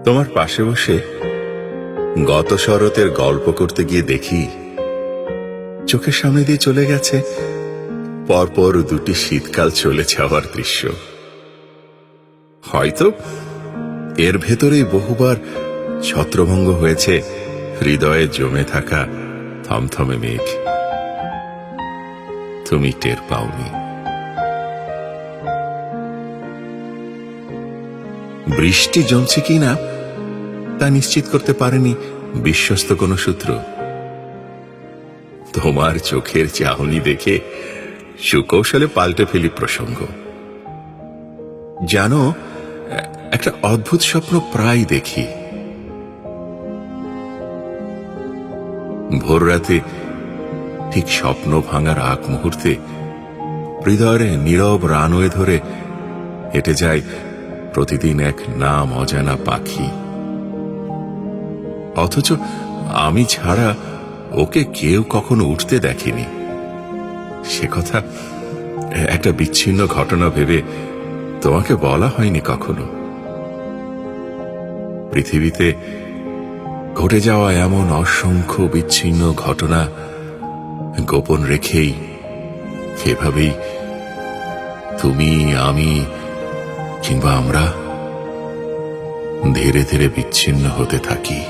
তোমার পাশে বসে গত শরতের গল্প করতে গিয়ে দেখি চোখের সামনে দিয়ে চলে গেছে পরপর দুটি শীতকাল চলে যাওয়ার দৃশ্য। হয়তো এর ভেতরেই বহুবার ছত্রভঙ্গ হয়েছে হৃদয়ে জমে থাকা থমথমে মেঘ। তুমি টের পাওনি। বৃষ্টি জমছে কিনা তা নিশ্চিত করতে পারেনি বিশ্বস্ত কোনো সূত্র। তোমার চোখের চাহনি দেখে সুকৌশলে পাল্টে ফেলি প্রসঙ্গ। জানো, একটা অদ্ভুত স্বপ্ন প্রায় দেখি। ভোর রাতে ঠিক স্বপ্ন ভাঙার আগ মুহূর্তে হৃদয়ের নীরব রানওয়ে ধরে হেঁটে যায় প্রতিদিন এক নাম অজানা পাখি। অথচ আমি ছাড়া ওকে কেউ কখনো উঠতে দেখেনি। সে কথা একটা বিচ্ছিন্ন ঘটনা ভেবে তোমাকে বলা হয়নি কখনো। পৃথিবীতে ঘটে যাওয়া এমন অসংখ্য বিচ্ছিন্ন ঘটনা গোপন রেখেই এভাবেই তুমি, আমি কিংবা আমরা ধীরে ধীরে বিচ্ছিন্ন হতে থাকি।